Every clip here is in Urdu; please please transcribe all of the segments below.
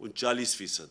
39%।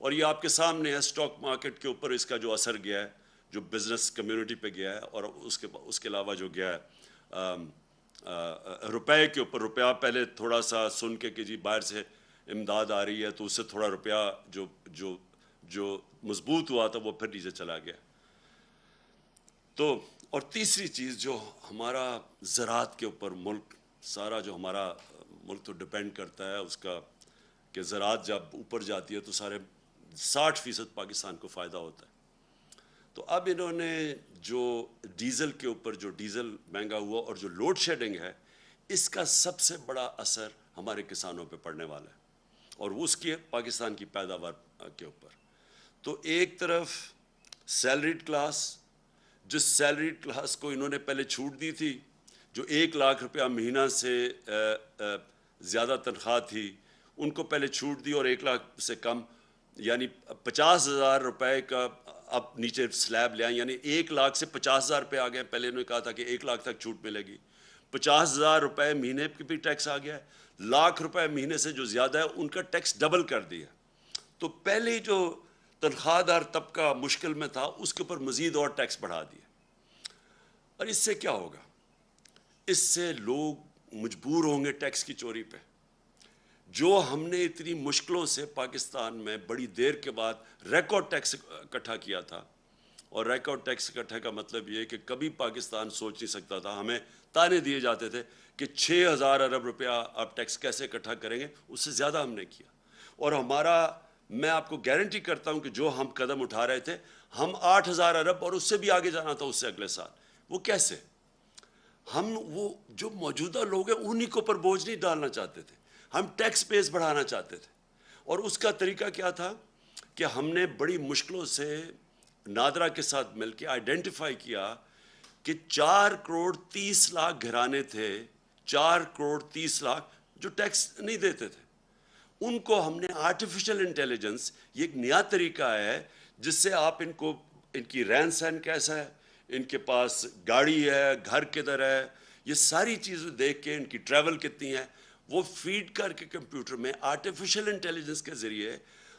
اور یہ آپ کے سامنے ہے اسٹاک مارکیٹ کے اوپر اس کا جو اثر گیا ہے, جو بزنس کمیونٹی پہ گیا ہے, اور اس کے علاوہ جو گیا ہے روپے کے اوپر. روپیہ پہلے تھوڑا سا سن کے کہ جی باہر سے امداد آ رہی ہے تو اس سے تھوڑا روپیہ جو مضبوط ہوا تھا وہ پھر نیچے چلا گیا. تو اور تیسری چیز جو ہمارا زراعت کے اوپر ملک سارا جو ہمارا ملک تو ڈپینڈ کرتا ہے اس کا, کہ زراعت جب اوپر جاتی ہے تو سارے 60% پاکستان کو فائدہ ہوتا ہے. تو اب انہوں نے جو ڈیزل کے اوپر جو ڈیزل مہنگا ہوا اور جو لوڈ شیڈنگ ہے, اس کا سب سے بڑا اثر ہمارے کسانوں پہ پڑنے والا ہے, اور اس کی پاکستان کی پیداوار کے اوپر. تو ایک طرف سیلریڈ کلاس, جس سیلریڈ کلاس کو انہوں نے پہلے چھوٹ دی تھی, جو 1 لاکھ روپیہ مہینہ سے زیادہ تنخواہ تھی ان کو پہلے چھوٹ دی, اور 1 لاکھ سے کم یعنی 50,000 روپے کا اب نیچے سلیب لے آئیں, یعنی 1 لاکھ سے 50,000 روپے آ گئے. پہلے انہوں نے کہا تھا کہ 1 لاکھ تک چھوٹ ملے گی, 50,000 روپے مہینے کی بھی ٹیکس آ گیا ہے. 1,00,000 روپے مہینے سے جو زیادہ ہے ان کا ٹیکس ڈبل کر دیا. تو پہلے جو تنخواہ دار طبقہ مشکل میں تھا اس کے اوپر مزید اور ٹیکس بڑھا دیا. اور اس سے کیا ہوگا؟ اس سے لوگ مجبور ہوں گے ٹیکس کی چوری پہ. جو ہم نے اتنی مشکلوں سے پاکستان میں بڑی دیر کے بعد ریکارڈ ٹیکس اکٹھا کیا تھا, اور ریکارڈ ٹیکس اکٹھا کا مطلب یہ کہ کبھی پاکستان سوچ نہیں سکتا تھا, ہمیں تانے دیے جاتے تھے کہ 6,000 ارب روپیہ آپ ٹیکس کیسے اکٹھا کریں گے, اس سے زیادہ ہم نے کیا. اور میں آپ کو گارنٹی کرتا ہوں کہ جو ہم قدم اٹھا رہے تھے, ہم 8,000 ارب اور اس سے بھی آگے جانا تھا اس سے اگلے سال. وہ کیسے؟ ہم وہ جو موجودہ لوگ ہیں انہی کے اوپر بوجھ نہیں ڈالنا چاہتے تھے, ہم ٹیکس بیس بڑھانا چاہتے تھے. اور اس کا طریقہ کیا تھا کہ ہم نے بڑی مشکلوں سے نادرا کے ساتھ مل کے آئیڈینٹیفائی کیا کہ 4 کروڑ 30 لاکھ گھرانے تھے, 4 کروڑ 30 لاکھ جو ٹیکس نہیں دیتے تھے. ان کو ہم نے آرٹیفیشل انٹیلیجنس, یہ ایک نیا طریقہ ہے جس سے آپ ان کی رہن سہن کیسا ہے, ان کے پاس گاڑی ہے, گھر کدھر ہے, یہ ساری چیزیں دیکھ کے ان کی ٹریول کتنی ہے وہ فیڈ کر کے کمپیوٹر میں آرٹیفیشل انٹیلیجنس کے ذریعے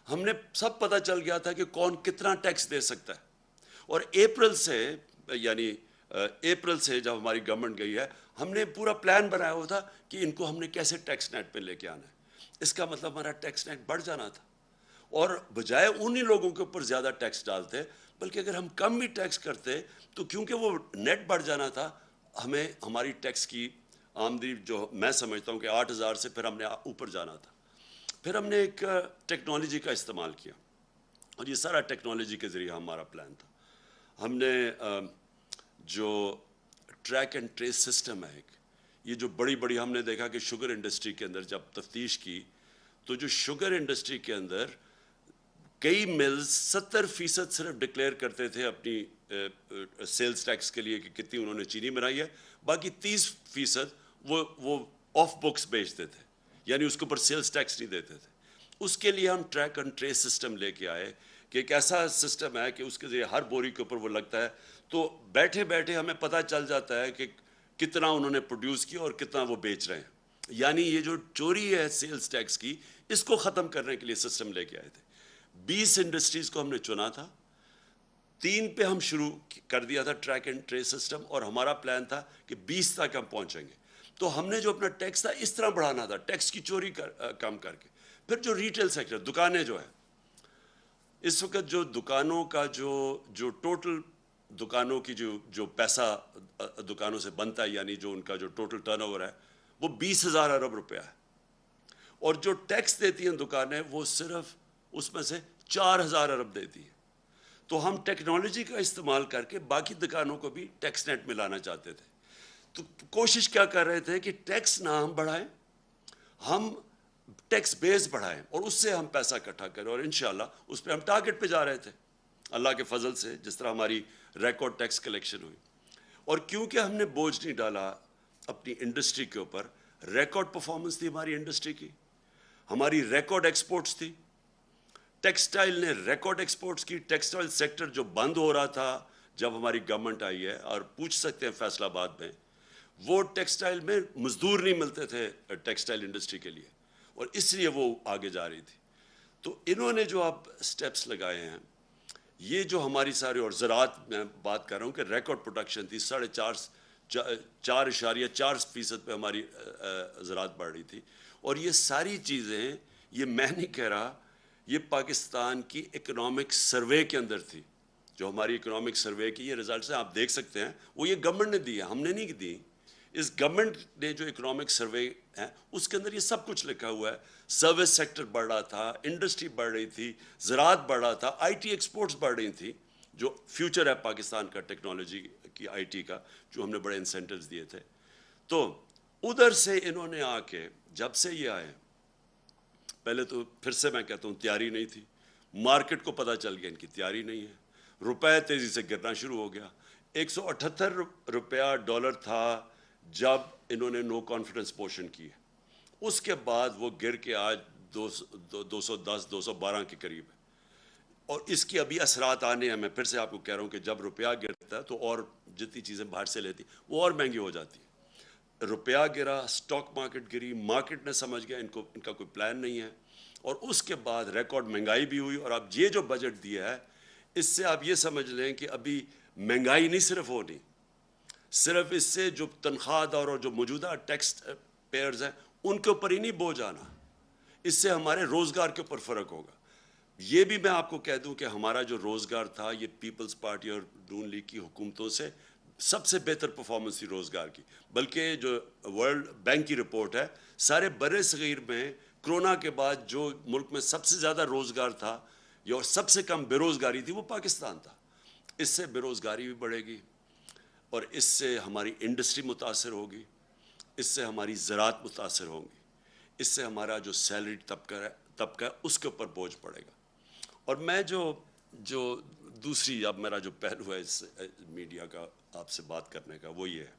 ہم نے سب پتہ چل گیا تھا کہ کون کتنا ٹیکس دے سکتا ہے. اور اپریل سے جب ہماری گورنمنٹ گئی ہے, ہم نے پورا پلان بنایا ہوا تھا کہ ان کو ہم نے کیسے ٹیکس نیٹ پہ لے کے آنا ہے. اس کا مطلب ہمارا ٹیکس نیٹ بڑھ جانا تھا, اور بجائے انہی لوگوں کے اوپر زیادہ ٹیکس ڈالتے, بلکہ اگر ہم کم بھی ٹیکس کرتے تو کیونکہ وہ نیٹ بڑھ جانا تھا, ہمیں ہماری ٹیکس کی آمدنی جو میں سمجھتا ہوں کہ 8,000 سے پھر ہم نے اوپر جانا تھا. پھر ہم نے ایک ٹیکنالوجی کا استعمال کیا, اور یہ سارا ٹیکنالوجی کے ذریعے ہمارا پلان تھا. ہم نے جو ٹریک اینڈ ٹریس سسٹم ہے ایک, یہ جو بڑی ہم نے دیکھا کہ شوگر انڈسٹری کے اندر جب تفتیش کی تو جو شوگر انڈسٹری کے اندر کئی ملز 70% صرف ڈکلیئر کرتے تھے اپنی سیلز ٹیکس کے لیے کہ کتنی انہوں نے چینی بنائی ہے, باقی 30% وہ آف بکس بیچتے تھے, یعنی اس کے اوپر سیلز ٹیکس نہیں دیتے تھے. اس کے لیے ہم ٹریک اینڈ ٹریس سسٹم لے کے آئے کہ ایک ایسا سسٹم ہے کہ اس کے ذریعے ہر بوری کے اوپر وہ لگتا ہے, تو بیٹھے ہمیں پتہ چل جاتا ہے کہ کتنا انہوں نے پروڈیوس کیا اور کتنا وہ بیچ رہے ہیں. یعنی یہ جو چوری ہے سیلز ٹیکس کی, اس کو ختم کرنے کے لیے سسٹم لے کے آئے تھے. 20 انڈسٹریز کو ہم نے چنا تھا, 3 پہ ہم شروع کر دیا تھا ٹریک اینڈ ٹریس سسٹم, اور ہمارا پلان تھا کہ 20 تک ہم پہنچیں گے. تو ہم نے جو اپنا ٹیکس تھا اس طرح بڑھانا تھا, ٹیکس کی چوری کم کر کے. پھر جو ریٹیل سیکٹر, دکانیں جو ہیں, اس وقت جو دکانوں کا جو ٹوٹل دکانوں کی جو پیسہ دکانوں سے بنتا ہے, یعنی جو ان کا جو ٹوٹل ٹرن اوور ہے وہ 20,000 ارب روپیہ ہے, اور جو ٹیکس دیتی ہیں دکانیں وہ صرف اس میں سے 4,000 ارب دیتی ہیں. تو ہم ٹیکنالوجی کا استعمال کر کے باقی دکانوں کو بھی ٹیکس نیٹ میں لانا چاہتے تھے. تو کوشش کیا کر رہے تھے کہ ٹیکس نہ ہم بڑھائیں, ہم ٹیکس بیس بڑھائیں اور اس سے ہم پیسہ اکٹھا کریں, اور انشاءاللہ اس پہ ہم ٹارگٹ پہ جا رہے تھے اللہ کے فضل سے, جس طرح ہماری ریکارڈ ٹیکس کلیکشن ہوئی. اور کیونکہ ہم نے بوجھ نہیں ڈالا اپنی انڈسٹری کے اوپر, ریکارڈ پرفارمنس تھی ہماری انڈسٹری کی, ہماری ریکارڈ ایکسپورٹس تھی. ٹیکسٹائل نے ریکارڈ ایکسپورٹس کی. ٹیکسٹائل سیکٹر جو بند ہو رہا تھا جب ہماری گورنمنٹ آئی ہے, اور پوچھ سکتے ہیں فیصل آباد میں, وہ ٹیکسٹائل میں مزدور نہیں ملتے تھے ٹیکسٹائل انڈسٹری کے لیے, اور اس لیے وہ آگے جا رہی تھی. تو انہوں نے جو اب سٹیپس لگائے ہیں، یہ جو ہماری ساری، اور زراعت میں بات کر رہا ہوں کہ ریکارڈ پروڈکشن تھی، 4.4% پہ ہماری زراعت بڑھ رہی تھی. اور یہ ساری چیزیں، یہ میں نہیں کہہ رہا، یہ پاکستان کی اکنامک سروے کے اندر تھی. جو ہماری اکنامک سروے کی یہ رزلٹس ہیں، آپ دیکھ سکتے ہیں، وہ یہ گورنمنٹ نے دی ہے، ہم نے نہیں دی. اس گورنمنٹ نے جو اکنامک سروے ہے اس کے اندر یہ سب کچھ لکھا ہوا ہے. سروس سیکٹر بڑھ رہا تھا، انڈسٹری بڑھ رہی تھی، زراعت بڑھ رہا تھا، آئی ٹی ایکسپورٹس بڑھ رہی تھی، جو فیوچر ہے پاکستان کا ٹیکنالوجی کی، آئی ٹی کا، جو ہم نے بڑے انسینٹیوز دیے تھے. تو ادھر سے انہوں نے آ کے جب سے یہ آئے، پہلے تو پھر سے میں کہتا ہوں تیاری نہیں تھی. مارکیٹ کو پتہ چل گیا ان کی تیاری نہیں ہے. روپے تیزی سے گرنا شروع ہو گیا. 178 روپیہ ڈالر تھا جب انہوں نے نو کانفیڈنس موشن کی. اس کے بعد وہ گر کے آج 210 212 کے قریب ہے. اور اس کی ابھی اثرات آنے ہیں. میں پھر سے آپ کو کہہ رہا ہوں کہ جب روپیہ گرتا ہے تو اور جتنی چیزیں باہر سے لیتی وہ اور مہنگی ہو جاتی. روپیہ گرا، اسٹاک مارکیٹ گری، مارکیٹ نے سمجھ گیا ان کا کوئی پلان نہیں ہے. اور اس کے بعد ریکارڈ مہنگائی بھی ہوئی. اور اب یہ جو بجٹ دیا ہے، اس سے آپ یہ سمجھ لیں کہ ابھی مہنگائی نہیں صرف ہونی، صرف اس سے جو تنخواہ دار اور جو موجودہ ٹیکس پیئرز ہیں ان کے اوپر ہی نہیں بوجھ آنا، اس سے ہمارے روزگار کے اوپر فرق ہوگا. یہ بھی میں آپ کو کہہ دوں کہ ہمارا جو روزگار تھا، یہ پیپلز پارٹی اور نون لیگ کی حکومتوں سے سب سے بہتر پرفارمنس تھی روزگار کی. بلکہ جو ورلڈ بینک کی رپورٹ ہے، سارے بر صغیر میں کرونا کے بعد جو ملک میں سب سے زیادہ روزگار تھا یا سب سے کم بے روزگاری تھی، وہ پاکستان تھا. اس سے بے روزگاری بھی بڑھے گی، اور اس سے ہماری انڈسٹری متاثر ہوگی، اس سے ہماری زراعت متاثر ہوگی، اس سے ہمارا جو سیلری طبقہ ہے اس کے اوپر بوجھ پڑے گا. اور میں جو دوسری اب میرا جو پہلو ہے اس میڈیا کا آپ سے بات کرنے کا، وہ یہ ہے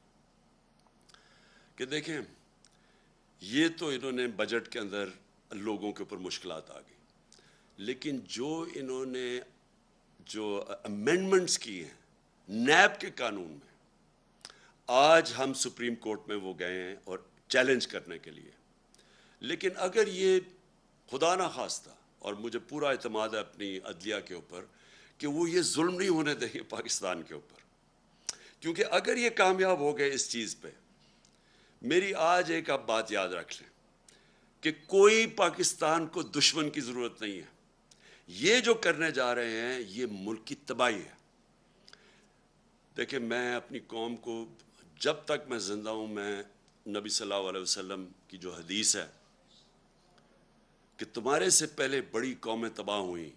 کہ دیکھیں، یہ تو انہوں نے بجٹ کے اندر لوگوں کے اوپر مشکلات آ گئی، لیکن جو انہوں نے جو امینڈمنٹس کی ہیں نیب کے قانون میں، آج ہم سپریم کورٹ میں وہ گئے ہیں اور چیلنج کرنے کے لیے. لیکن اگر یہ خدا نہ خواستہ، اور مجھے پورا اعتماد ہے اپنی عدلیہ کے اوپر کہ وہ یہ ظلم نہیں ہونے دیں گے پاکستان کے اوپر، کیونکہ اگر یہ کامیاب ہو گئے اس چیز پہ، میری آج ایک آپ بات یاد رکھ لیں کہ کوئی پاکستان کو دشمن کی ضرورت نہیں ہے. یہ جو کرنے جا رہے ہیں یہ ملک کی تباہی ہے. دیکھیں، میں اپنی قوم کو جب تک میں زندہ ہوں، میں نبی صلی اللہ علیہ وسلم کی جو حدیث ہے کہ تمہارے سے پہلے بڑی قومیں تباہ ہوئیں،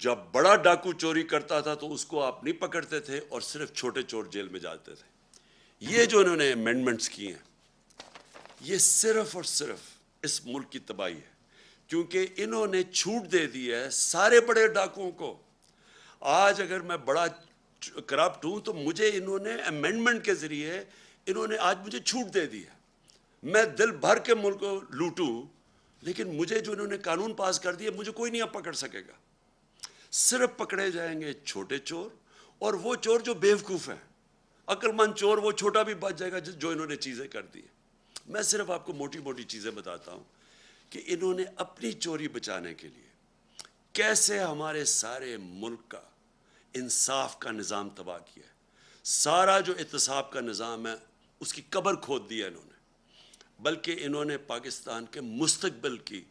جب بڑا ڈاکو چوری کرتا تھا تو اس کو آپ نہیں پکڑتے تھے اور صرف چھوٹے چور جیل میں جاتے تھے. یہ جو انہوں نے امینڈمنٹس کی ہیں، یہ صرف اور صرف اس ملک کی تباہی ہے، کیونکہ انہوں نے چھوٹ دے دی ہے سارے بڑے ڈاکوؤں کو. آج اگر میں بڑا کرپٹ ہوں تو مجھے انہوں نے امینڈمنٹ کے ذریعے انہوں نے آج مجھے چھوٹ دے دی ہے. میں دل بھر کے ملک کو لوٹوں، لیکن مجھے جو انہوں نے قانون پاس کر دیا، مجھے کوئی نہیں اب پکڑ سکے گا. صرف پکڑے جائیں گے چھوٹے چور، اور وہ چور جو بیوقوف ہیں. عقل مند چور وہ چھوٹا بھی بچ جائے گا جو انہوں نے چیزیں کر دی. میں صرف آپ کو موٹی موٹی چیزیں بتاتا ہوں کہ انہوں نے اپنی چوری بچانے کے لیے کیسے ہمارے سارے ملک کا انصاف کا نظام تباہ کیا ہے. سارا جو احتساب کا نظام ہے اس کی قبر کھود دی ہے انہوں نے. بلکہ انہوں نے پاکستان کے مستقبل کی،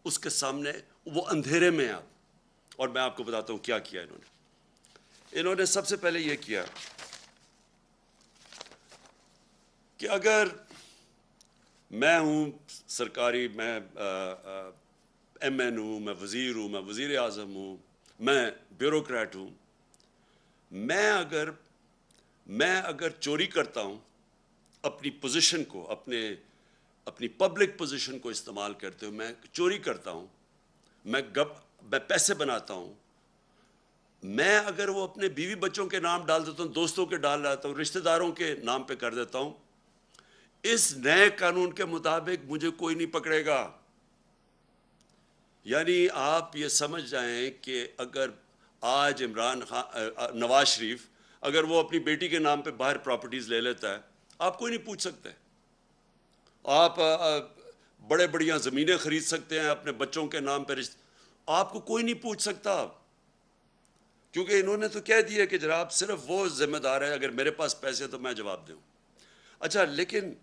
اس کے سامنے وہ اندھیرے میں آپ. اور میں آپ کو بتاتا ہوں کیا کیا انہوں نے سب سے پہلے یہ کیا کہ اگر میں ہوں سرکاری، میں ایم این ہوں، میں وزیر ہوں، میں وزیر اعظم ہوں، میں بیوروکریٹ ہوں، میں اگر چوری کرتا ہوں اپنی پوزیشن کو، اپنی پبلک پوزیشن کو استعمال کرتے ہوئے میں چوری کرتا ہوں، میں پیسے بناتا ہوں، میں اگر وہ اپنے بیوی بچوں کے نام ڈال دیتا ہوں، دوستوں کے ڈال دیتا ہوں، رشتہ داروں کے نام پہ کر دیتا ہوں، اس نئے قانون کے مطابق مجھے کوئی نہیں پکڑے گا. یعنی آپ یہ سمجھ جائیں کہ اگر آج نواز شریف اگر وہ اپنی بیٹی کے نام پہ باہر پراپرٹیز لے لیتا ہے، آپ کوئی نہیں پوچھ سکتے. آپ بڑے بڑیاں زمینیں خرید سکتے ہیں اپنے بچوں کے نام پہ آپ کو کوئی نہیں پوچھ سکتا، کیونکہ انہوں نے تو کہہ دیا کہ جناب صرف وہ ذمہ دار ہے، اگر میرے پاس پیسے تو میں جواب دوں۔ اچھا لیکن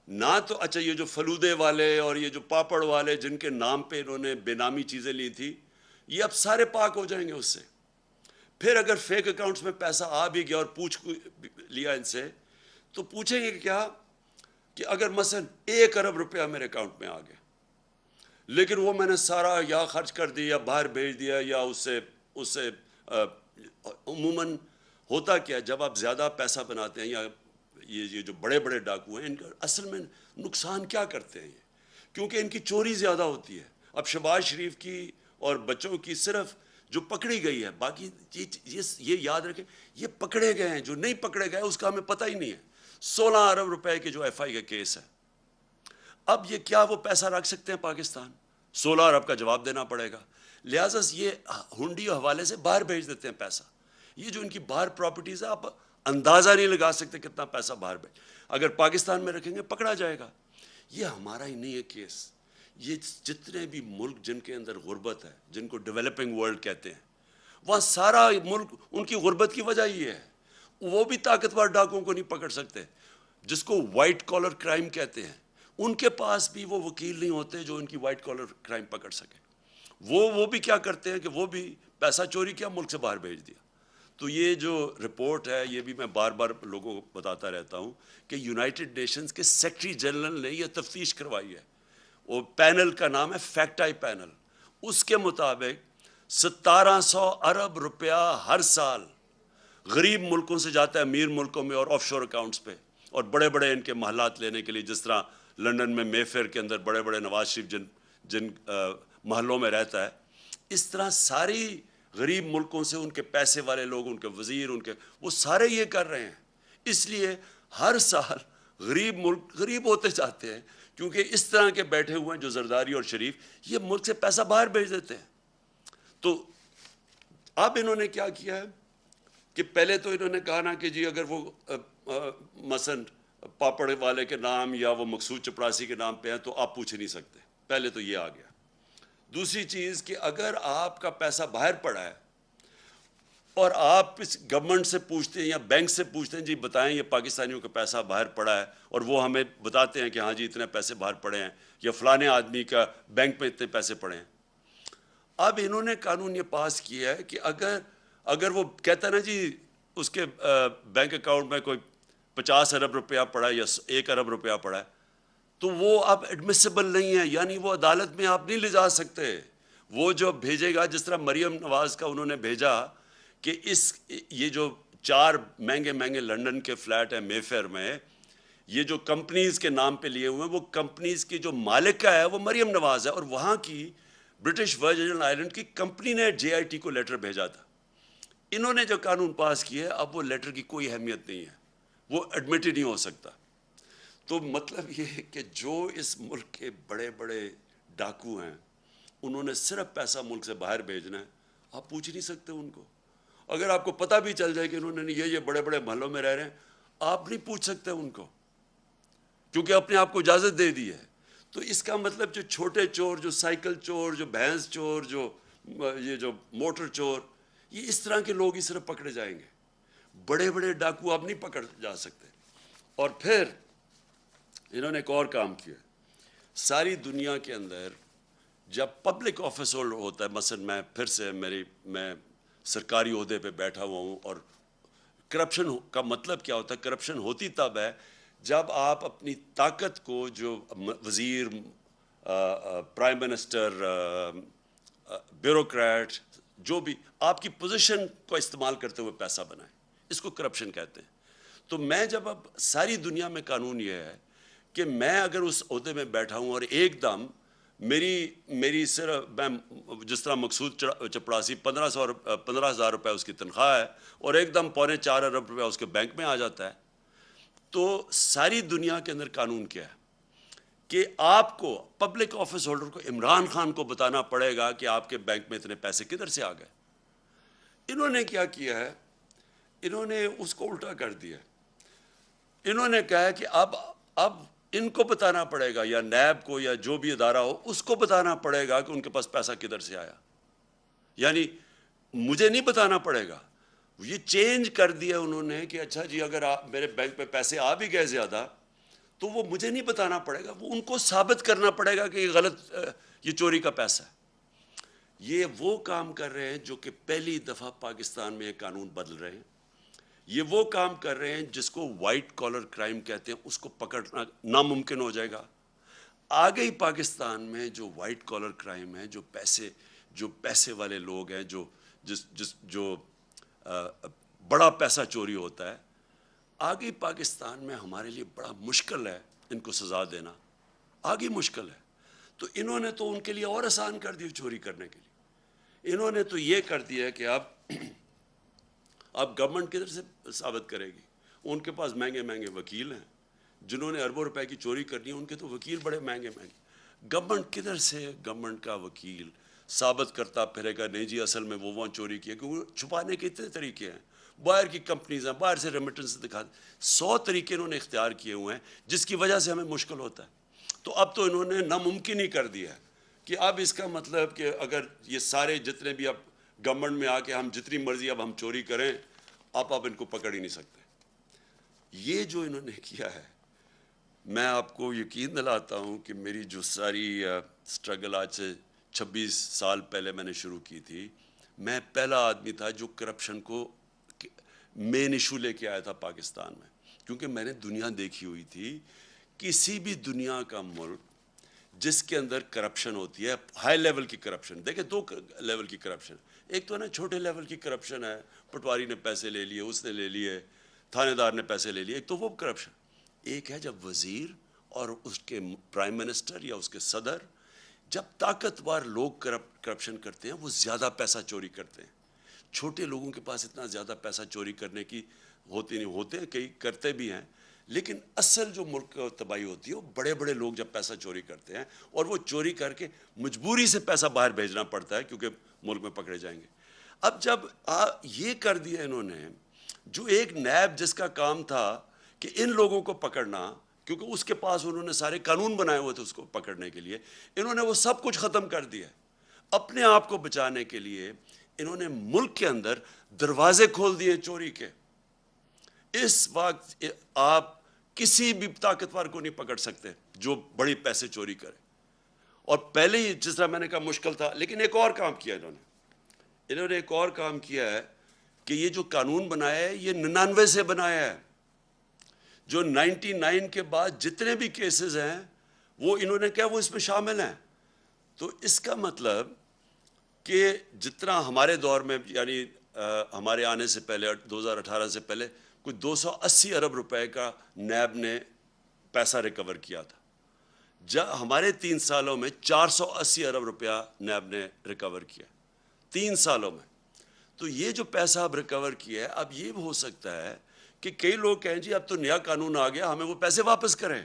نہ تو اچھا یہ جو فلودے والے اور یہ جو پاپڑ والے جن کے نام پہ انہوں نے بے نامی چیزیں لی تھی، یہ اب سارے پاک ہو جائیں گے اس سے۔ پھر اگر فیک اکاؤنٹس میں پیسہ آ بھی گیا اور پوچھ لیا ان سے، تو پوچھیں گے کیا کہ اگر مثلا 1 ارب روپیہ میرے اکاؤنٹ میں آ گیا، لیکن وہ میں نے سارا یا خرچ کر دیا یا باہر بھیج دیا یا اس سے عموماً ہوتا کیا جب آپ زیادہ پیسہ بناتے ہیں، یا یہ جو بڑے بڑے ڈاکو ہیں ان کا اصل میں نقصان کیا کرتے ہیں یہ، کیونکہ ان کی چوری زیادہ ہوتی ہے۔ اب شہباز شریف کی اور بچوں کی صرف جو پکڑی گئی ہے، باقی یہ یاد رکھیں یہ پکڑے گئے ہیں، جو نہیں پکڑے گئے اس کا ہمیں پتہ ہی نہیں ہے۔ 16 ارب روپے کے جو ایف آئی کا کیس ہے، اب یہ کیا وہ پیسہ رکھ سکتے ہیں پاکستان؟ 16 ارب کا جواب دینا پڑے گا، لہٰذا یہ ہنڈی و حوالے سے باہر بھیج دیتے ہیں پیسہ۔ یہ جو ان کی باہر پراپرٹیز ہے، آپ اندازہ نہیں لگا سکتے کتنا پیسہ باہر بھیج، اگر پاکستان میں رکھیں گے پکڑا جائے گا۔ یہ ہمارا ہی نہیں ہے کیس، یہ جتنے بھی ملک جن کے اندر غربت ہے، جن کو ڈیولپنگ ورلڈ کہتے ہیں، وہاں سارا ملک ان کی غربت کی وجہ یہ ہے، وہ بھی طاقتور ڈاکوؤں کو نہیں پکڑ سکتے، جس کو وائٹ کالر کرائم کہتے ہیں۔ ان کے پاس بھی وہ وکیل نہیں ہوتے جو ان کی وائٹ کالر کرائم پکڑ سکے۔ وہ بھی کیا کرتے ہیں کہ وہ بھی پیسہ چوری کیا، ملک سے باہر بھیج دیا۔ تو یہ جو رپورٹ ہے، یہ بھی میں بار بار لوگوں کو بتاتا رہتا ہوں کہ یونائٹڈ نیشنز کے سیکرٹری جنرل نے یہ تفتیش کروائی ہے، وہ پینل کا نام ہے فیکٹ آئی پینل۔ اس کے مطابق 1700 ارب روپیہ ہر سال غریب ملکوں سے جاتا ہے امیر ملکوں میں اور آف شور اکاؤنٹس پہ، اور بڑے بڑے ان کے محلات لینے کے لیے، جس طرح لنڈن میں مے فیئر کے اندر بڑے بڑے نواز شریف جن محلوں میں رہتا ہے، اس طرح ساری غریب ملکوں سے ان کے پیسے والے لوگ، ان کے وزیر، وہ سارے یہ کر رہے ہیں۔ اس لیے ہر سال غریب ملک غریب ہوتے جاتے ہیں، کیونکہ اس طرح کے بیٹھے ہوئے ہیں جو زرداری اور شریف، یہ ملک سے پیسہ باہر بھیج دیتے ہیں۔ تو اب انہوں نے کیا کیا ہے کہ پہلے تو انہوں نے کہا نا کہ جی اگر وہ مثلا پاپڑ والے کے نام یا وہ مقصود چپڑاسی کے نام پہ ہیں تو آپ پوچھ نہیں سکتے، پہلے تو یہ آ گیا۔ دوسری چیز کہ اگر آپ کا پیسہ باہر پڑا ہے اور آپ اس گورنمنٹ سے پوچھتے ہیں یا بینک سے پوچھتے ہیں جی بتائیں یہ پاکستانیوں کا پیسہ باہر پڑا ہے، اور وہ ہمیں بتاتے ہیں کہ ہاں جی اتنے پیسے باہر پڑے ہیں، یا فلانے آدمی کا بینک میں اتنے پیسے پڑے ہیں۔ اب انہوں نے قانون یہ پاس کیا ہے کہ اگر وہ کہتا ہے نا جی اس کے بینک اکاؤنٹ میں کوئی 50 ارب روپیہ پڑا ہے یا 1 ارب روپیہ پڑا ہے، تو وہ اب ایڈمیسیبل نہیں ہے، یعنی وہ عدالت میں آپ نہیں لے جا سکتے۔ وہ جو بھیجے گا، جس طرح مریم نواز کا انہوں نے بھیجا کہ یہ جو 4 مہنگے مہنگے لنڈن کے فلیٹ ہیں مے فیئر میں، یہ جو کمپنیز کے نام پہ لیے ہوئے ہیں، وہ کمپنیز کی جو مالک ہے وہ مریم نواز ہے، اور وہاں کی برٹش ورجن آئلینڈ کی کمپنی نے جے آئی ٹی کو لیٹر بھیجا تھا۔ انہوں نے جو قانون پاس کیا ہے، اب وہ لیٹر کی کوئی اہمیت نہیں ہے، وہ ایڈمٹ ہی نہیں ہو سکتا۔ تو مطلب یہ ہے کہ جو اس ملک کے بڑے بڑے ڈاکو ہیں، انہوں نے صرف پیسہ ملک سے باہر بھیجنا ہے، آپ پوچھ نہیں سکتے ان کو۔ اگر آپ کو پتہ بھی چل جائے کہ انہوں نے یہ بڑے بڑے محلوں میں رہ رہے ہیں، آپ نہیں پوچھ سکتے ان کو، کیونکہ اپنے آپ کو اجازت دے دی ہے۔ تو اس کا مطلب جو چھوٹے چور، جو سائیکل چور، جو بھینس چور، یہ جو موٹر چور، یہ اس طرح کے لوگ ہی صرف پکڑے جائیں گے، بڑے بڑے ڈاکو آپ نہیں پکڑ جا سکتے۔ اور پھر انہوں نے ایک اور کام کیا، ساری دنیا کے اندر جب پبلک آفس ہولڈر ہوتا ہے، مثلا میں سرکاری عہدے پہ بیٹھا ہوا ہوں، اور کرپشن کا مطلب کیا ہوتا ہے؟ کرپشن ہوتی تب ہے جب آپ اپنی طاقت کو، جو وزیر، پرائم منسٹر، بیوروکریٹ، جو بھی آپ کی پوزیشن کو استعمال کرتے ہوئے پیسہ بنائیں، اس کو کرپشن کہتے ہیں۔ تو میں جب اب ساری دنیا میں قانون یہ ہے کہ میں اگر اس عہدے میں بیٹھا ہوں اور ایک دم میری صرف میں جس طرح مقصود چپڑاسی 15,000 روپے اس کی تنخواہ ہے، اور ایک دم 4.25 ارب روپے اس کے بینک میں آ جاتا ہے، تو ساری دنیا کے اندر قانون کیا ہے کہ آپ کو پبلک آفس ہولڈر کو عمران خان کو بتانا پڑے گا کہ آپ کے بینک میں اتنے پیسے کدھر سے آ گئے۔ انہوں نے کیا ہے، انہوں نے اس کو الٹا کر دیا۔ انہوں نے کہا کہ اب ان کو بتانا پڑے گا، یا نیب کو یا جو بھی ادارہ ہو اس کو بتانا پڑے گا کہ ان کے پاس پیسہ کدھر سے آیا. یعنی مجھے نہیں بتانا پڑے گا. یہ چینج کر دیا انہوں نے کہ اچھا جی اگر میرے بینک پہ پیسے آ بھی گئے زیادہ تو وہ مجھے نہیں بتانا پڑے گا، وہ ان کو ثابت کرنا پڑے گا کہ یہ غلط، یہ چوری کا پیسہ ہے. یہ وہ کام کر رہے ہیں جو کہ پہلی دفعہ پاکستان میں یہ قانون بدل رہے ہیں. یہ وہ کام کر رہے ہیں جس کو وائٹ کالر کرائم کہتے ہیں، اس کو پکڑنا ناممکن ہو جائے گا. آگے ہی پاکستان میں جو وائٹ کالر کرائم ہے، جو پیسے والے لوگ ہیں، جو بڑا پیسہ چوری ہوتا ہے، آگے پاکستان میں ہمارے لیے بڑا مشکل ہے ان کو سزا دینا، آگے مشکل ہے. تو انہوں نے تو ان کے لیے اور آسان کر دی چوری کرنے کے لیے. انہوں نے تو یہ کر دیا کہ اب گورنمنٹ کدھر سے ثابت کرے گی؟ ان کے پاس مہنگے مہنگے وکیل ہیں، جنہوں نے اربوں روپے کی چوری کرنی ہے ان کے تو وکیل بڑے مہنگے مہنگے. گورنمنٹ کدھر سے گورنمنٹ کا وکیل ثابت کرتا پھرے گا نہیں جی اصل میں وہ چوری کی ہے؟ کیونکہ چھپانے کے اتنے طریقے ہیں، باہر کی کمپنیز ہیں، باہر سے ریمیٹنس دکھا، 100 طریقے انہوں نے اختیار کیے ہوئے ہیں جس کی وجہ سے ہمیں مشکل ہوتا ہے. تو اب تو انہوں نے ناممکن ہی کر دیا ہے کہ اب اس کا مطلب کہ اگر یہ سارے جتنے بھی اب گورنمنٹ میں آ کے ہم جتنی مرضی اب ہم چوری کریں، آپ ان کو پکڑ ہی نہیں سکتے. یہ جو انہوں نے کیا ہے، میں آپ کو یقین دلاتا ہوں کہ میری جو ساری سٹرگل آج سے 26 سال پہلے میں نے شروع کی تھی، میں پہلا آدمی تھا جو کرپشن کو مین ایشو لے کے آیا تھا پاکستان میں. کیونکہ میں نے دنیا دیکھی ہوئی تھی، کسی بھی دنیا کا ملک جس کے اندر کرپشن ہوتی ہے، ہائی لیول کی کرپشن، دیکھیں 2 لیول کی کرپشن، ایک تو نا چھوٹے لیول کی کرپشن ہے، پٹواری نے پیسے لے لیے، اس نے لے لیے، تھانے دار نے پیسے لے لیے، ایک تو وہ کرپشن. ایک ہے جب وزیر اور اس کے پرائم منسٹر یا اس کے صدر، جب طاقتور لوگ کرپشن کرتے ہیں، وہ زیادہ پیسہ چوری کرتے ہیں. چھوٹے لوگوں کے پاس اتنا زیادہ پیسہ چوری کرنے کی ہوتی نہیں، ہوتے ہیں کئی کرتے بھی ہیں، لیکن اصل جو ملک کو تباہی ہوتی ہے وہ بڑے بڑے لوگ جب پیسہ چوری کرتے ہیں، اور وہ چوری کر کے مجبوری سے پیسہ باہر بھیجنا پڑتا ہے کیونکہ ملک میں پکڑے جائیں گے. اب جب یہ کر دیا انہوں نے، جو ایک نیب جس کا کام تھا کہ ان لوگوں کو پکڑنا، کیونکہ اس کے پاس انہوں نے سارے قانون بنائے ہوئے تھے اس کو پکڑنے کے لیے، انہوں نے وہ سب کچھ ختم کر دیا. اپنے آپ کو بچانے کے لیے انہوں نے ملک کے اندر دروازے کھول دیے چوری کے. اس وقت آپ کسی بھی طاقتور کو نہیں پکڑ سکتے جو بڑی پیسے چوری کرے. اور پہلے ہی جس طرح میں نے کہا مشکل تھا، لیکن ایک اور کام کیا انہوں نے ایک اور کام کیا ہے کہ یہ جو قانون بنایا ہے یہ 99 سے بنایا ہے. جو 99 کے بعد جتنے بھی کیسز ہیں وہ انہوں نے کہا وہ اس میں شامل ہیں. تو اس کا مطلب کہ جتنا ہمارے دور میں، یعنی ہمارے آنے سے پہلے 2018 سے پہلے کوئی 280 ارب روپے کا نیب نے پیسہ ریکور کیا تھا، ہمارے 3 سالوں میں 480 ارب روپیہ نیب نے ریکور کیا 3 سالوں میں. تو یہ جو پیسہ اب ریکور کیا ہے، اب یہ ہو سکتا ہے کہ کئی لوگ کہیں جی اب تو نیا قانون آ گیا، ہمیں وہ پیسے واپس کریں.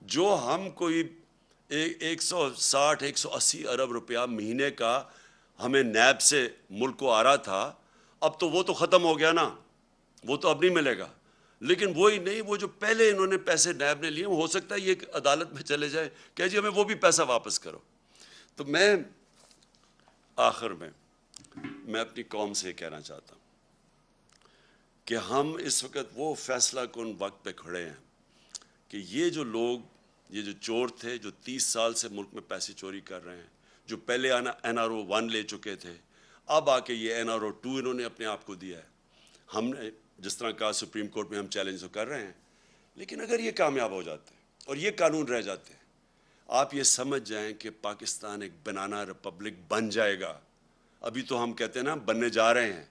جو ہم کوئی 160-180 ارب روپیہ مہینے کا ہمیں نیب سے ملک کو آ رہا تھا، اب تو وہ تو ختم ہو گیا نا، وہ تو اب نہیں ملے گا. لیکن وہی نہیں، وہ جو پہلے انہوں نے پیسے نیب نے لیے، ہو سکتا ہے یہ عدالت میں چلے جائے کہ جی ہمیں وہ بھی پیسہ واپس کرو. تو میں آخر میں اپنی قوم سے کہنا چاہتا ہوں کہ ہم اس وقت وہ فیصلہ کن وقت پہ کھڑے ہیں کہ یہ جو لوگ، یہ جو چور تھے جو 30 سال سے ملک میں پیسے چوری کر رہے ہیں، جو پہلے NRO 1 لے چکے تھے، اب آ کے یہ NRO 2 انہوں نے اپنے آپ کو دیا ہے. ہم نے جس طرح کہا سپریم کورٹ میں ہم چیلنج تو کر رہے ہیں، لیکن اگر یہ کامیاب ہو جاتے ہیں اور یہ قانون رہ جاتے ہیں، آپ یہ سمجھ جائیں کہ پاکستان ایک بنانا ریپبلک بن جائے گا. ابھی تو ہم کہتے ہیں نا بننے جا رہے ہیں.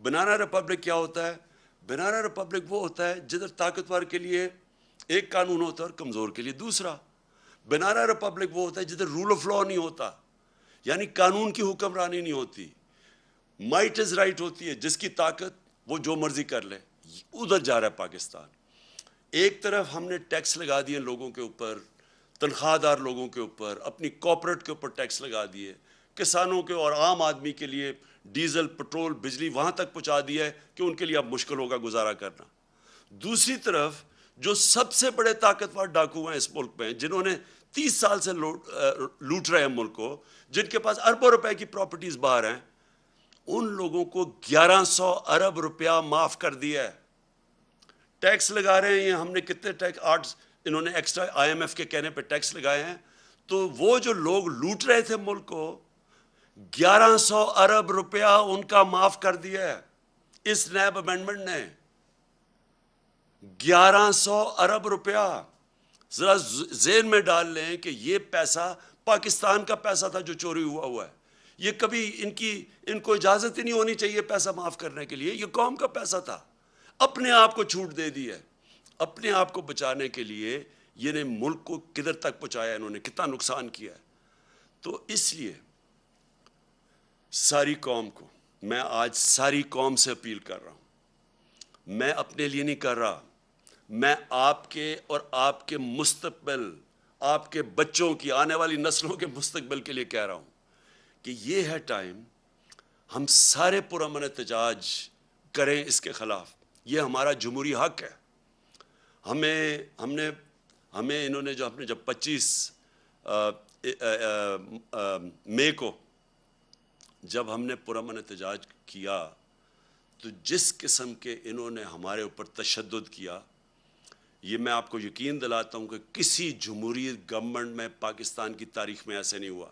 بنانا ریپبلک کیا ہوتا ہے؟ بنانا ریپبلک وہ ہوتا ہے جدھر طاقتور کے لیے ایک قانون ہوتا ہے اور کمزور کے لیے دوسرا. بنانا ریپبلک وہ ہوتا ہے جدھر رول آف لا نہیں ہوتا، یعنی قانون کی حکمرانی نہیں ہوتی، مائٹ از رائٹ ہوتی ہے، جس کی طاقت وہ جو مرضی کر لے. ادھر جا رہا ہے پاکستان. ایک طرف ہم نے ٹیکس لگا دیے لوگوں کے اوپر، تنخواہ دار لوگوں کے اوپر، اپنی کارپوریٹ کے اوپر ٹیکس لگا دیے، کسانوں کے اور عام آدمی کے لیے ڈیزل، پٹرول، بجلی وہاں تک پہنچا دیا ہے کہ ان کے لیے اب مشکل ہوگا گزارا کرنا. دوسری طرف جو سب سے بڑے طاقتور ڈاکو ہیں اس ملک میں، جنہوں نے 30 سال سے لوٹ رہے ہیں ملک کو، جن کے پاس اربوں روپے کی پراپرٹیز باہر ہیں، ان لوگوں کو 1100 ارب روپیہ معاف کر دیا ہے. ٹیکس لگا رہے ہیں یہ ہم نے کتنے ٹیکس 8 انہوں نے ایکسٹرا آئی ایم ایف کے کہنے پہ ٹیکس لگائے ہیں. تو وہ جو لوگ لوٹ رہے تھے ملک کو، 1100 ارب روپیہ ان کا معاف کر دیا ہے اس نیب امینڈمنٹ نے. 1100 ارب روپیہ. ذرا ذہن میں ڈال لیں کہ یہ پیسہ پاکستان کا پیسہ تھا جو چوری ہوا ہے. یہ کبھی ان کو اجازت ہی نہیں ہونی چاہیے پیسہ معاف کرنے کے لیے. یہ قوم کا پیسہ تھا. اپنے آپ کو چھوٹ دے دی ہے. اپنے آپ کو بچانے کے لیے یہ نے ملک کو کدھر تک پہنچایا، انہوں نے کتنا نقصان کیا ہے. تو اس لیے ساری قوم کو میں آج ساری قوم سے اپیل کر رہا ہوں. میں اپنے لیے نہیں کر رہا، میں آپ کے اور آپ کے مستقبل، آپ کے بچوں کی، آنے والی نسلوں کے مستقبل کے لیے کہہ رہا ہوں کہ یہ ہے ٹائم ہم سارے پرامن احتجاج کریں اس کے خلاف. یہ ہمارا جمہوری حق ہے. ہمیں انہوں نے جب 25 مئی کو جب ہم نے پرامن احتجاج کیا، تو جس قسم کے انہوں نے ہمارے اوپر تشدد کیا، یہ میں آپ کو یقین دلاتا ہوں کہ کسی جمہوریت گورنمنٹ میں پاکستان کی تاریخ میں ایسے نہیں ہوا.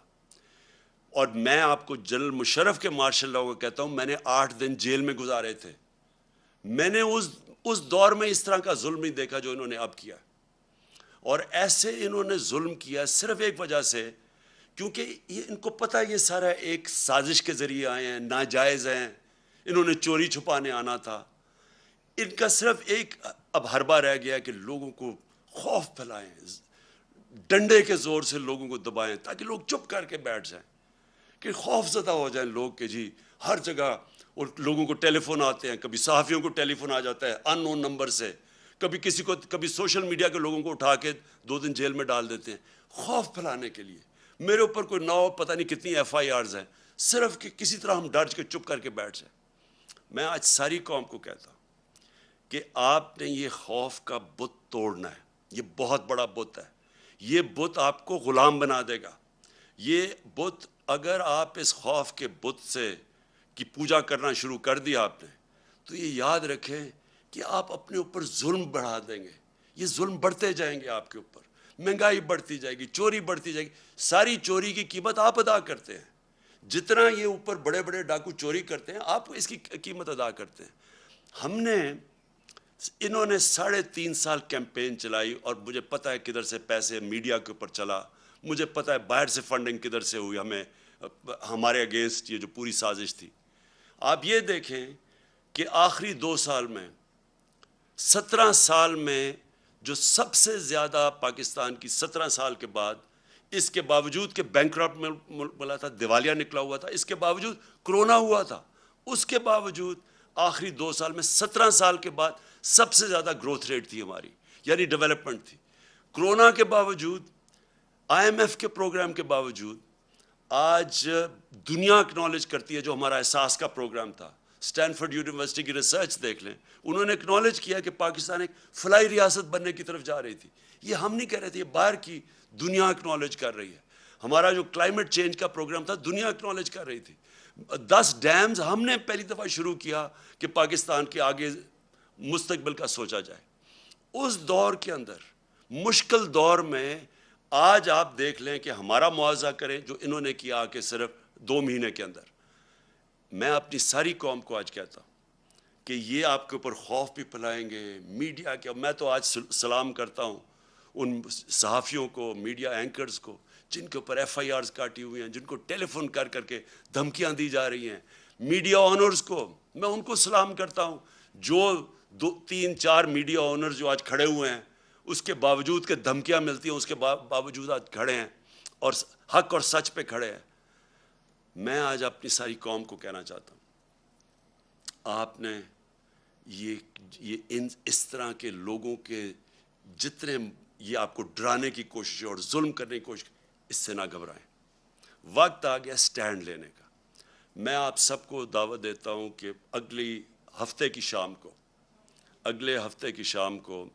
اور میں آپ کو جنرل مشرف کے مارشل لاء کو کہتا ہوں، میں نے 8 دن جیل میں گزارے تھے. میں نے اس دور میں اس طرح کا ظلم نہیں دیکھا جو انہوں نے اب کیا. اور ایسے انہوں نے ظلم کیا صرف ایک وجہ سے، کیونکہ ان کو پتہ یہ سارا ایک سازش کے ذریعے آئے ہیں، ناجائز ہیں، انہوں نے چوری چھپانے آنا تھا. ان کا صرف ایک اب حربہ رہ گیا کہ لوگوں کو خوف پھیلائیں، ڈنڈے کے زور سے لوگوں کو دبائیں تاکہ لوگ چپ کر کے بیٹھ جائیں، کہ خوف زدہ ہو جائیں لوگ کہ جی ہر جگہ. اور لوگوں کو ٹیلی فون آتے ہیں، کبھی صحافیوں کو ٹیلی فون آ جاتا ہے ان نون نمبر سے، کبھی سوشل میڈیا کے لوگوں کو اٹھا کے 2 دن جیل میں ڈال دیتے ہیں خوف پھیلانے کے لیے. میرے اوپر کوئی 9 پتہ نہیں کتنی ایف آئی آرز ہیں، صرف کہ کسی طرح ہم ڈر کے چپ کر کے بیٹھ جائیں. میں آج ساری قوم کو کہتا ہوں کہ آپ نے یہ خوف کا بت توڑنا ہے. یہ بہت بڑا بت ہے. یہ بت آپ کو غلام بنا دے گا. یہ بت، اگر آپ اس خوف کے بت سے کی پوجا کرنا شروع کر دیا آپ نے، تو یہ یاد رکھیں کہ آپ اپنے اوپر ظلم بڑھا دیں گے. یہ ظلم بڑھتے جائیں گے آپ کے اوپر. مہنگائی بڑھتی جائے گی، چوری بڑھتی جائے گی. ساری چوری کی قیمت آپ ادا کرتے ہیں. جتنا یہ اوپر بڑے بڑے ڈاکو چوری کرتے ہیں، آپ اس کی قیمت ادا کرتے ہیں. انہوں نے 3.5 سال کیمپین چلائی، اور مجھے پتہ ہے کدھر سے پیسے میڈیا کے اوپر چلا، مجھے پتہ ہے باہر سے فنڈنگ کدھر سے ہوئی ہمارے اگینسٹ یہ جو پوری سازش تھی. آپ یہ دیکھیں کہ آخری 2 سال میں 17 سال میں جو سب سے زیادہ پاکستان کی 17 سال کے بعد، اس کے باوجود کہ بینکرپٹ ملا تھا، دیوالیہ نکلا ہوا تھا، اس کے باوجود کرونا ہوا تھا، اس کے باوجود آخری 2 سال میں 17 سال کے بعد سب سے زیادہ گروتھ ریٹ تھی ہماری، یعنی ڈیولپمنٹ تھی. کرونا کے باوجود، آئی ایم ایف کے پروگرام کے باوجود، آج دنیا اکنالج کرتی ہے جو ہمارا احساس کا پروگرام تھا. اسٹینفورڈ یونیورسٹی کی ریسرچ دیکھ لیں، انہوں نے اکنالج کیا کہ پاکستان ایک فلائی ریاست بننے کی طرف جا رہی تھی. یہ ہم نہیں کہہ رہے تھے، یہ باہر کی دنیا اکنالج کر رہی ہے. ہمارا جو کلائمیٹ چینج کا پروگرام تھا، دنیا اکنالج کر رہی تھی. 10 ڈیمز ہم نے پہلی دفعہ شروع کیا کہ پاکستان کے آگے مستقبل کا سوچا جائے. اس دور کے اندر، مشکل دور میں، آج آپ دیکھ لیں کہ ہمارا معاوضہ کریں جو انہوں نے کیا کہ صرف 2 مہینے کے اندر. میں اپنی ساری قوم کو آج کہتا ہوں کہ یہ آپ کے اوپر خوف بھی پھیلائیں گے میڈیا کے. میں تو آج سلام کرتا ہوں ان صحافیوں کو، میڈیا اینکرز کو، جن کے اوپر ایف آئی آرز کاٹی ہوئی ہیں، جن کو ٹیلی فون کر کر کے دھمکیاں دی جا رہی ہیں. میڈیا آنرز کو میں ان کو سلام کرتا ہوں، جو 2-3-4 میڈیا آنرز جو آج کھڑے ہوئے ہیں، اس کے باوجود کہ دھمکیاں ملتی ہیں، اس کے باوجود آج کھڑے ہیں اور حق اور سچ پہ کھڑے ہیں. میں آج اپنی ساری قوم کو کہنا چاہتا ہوں، آپ نے اس طرح کے لوگوں کے جتنے یہ آپ کو ڈرانے کی کوشش اور ظلم کرنے کی کوشش، اس سے نہ گھبرائیں. وقت آ گیا سٹینڈ لینے کا. میں آپ سب کو دعوت دیتا ہوں کہ اگلے ہفتے کی شام کو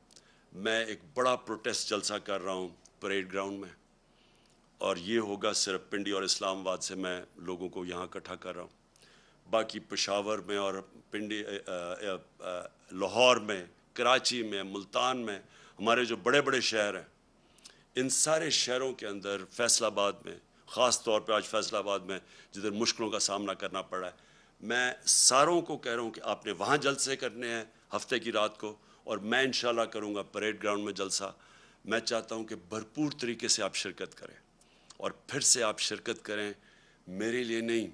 میں ایک بڑا پروٹیسٹ جلسہ کر رہا ہوں پریڈ گراؤنڈ میں، اور یہ ہوگا صرف پنڈی اور اسلام آباد سے میں لوگوں کو یہاں اکٹھا کر رہا ہوں. باقی پشاور میں اور پنڈی لاہور میں، کراچی میں، ملتان میں، ہمارے جو بڑے بڑے شہر ہیں، ان سارے شہروں کے اندر، فیصل آباد میں خاص طور پہ، آج فیصل آباد میں جدھر مشکلوں کا سامنا کرنا پڑا ہے، میں ساروں کو کہہ رہا ہوں کہ آپ نے وہاں جلسے کرنے ہیں ہفتے کی رات کو، اور میں انشاءاللہ کروں گا پریڈ گراؤنڈ میں جلسہ. میں چاہتا ہوں کہ بھرپور طریقے سے آپ شرکت کریں، اور پھر سے آپ شرکت کریں میرے لیے نہیں،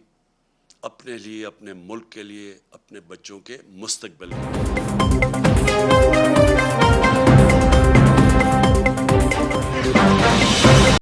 اپنے لیے، اپنے ملک کے لیے، اپنے بچوں کے مستقبل کے لیے.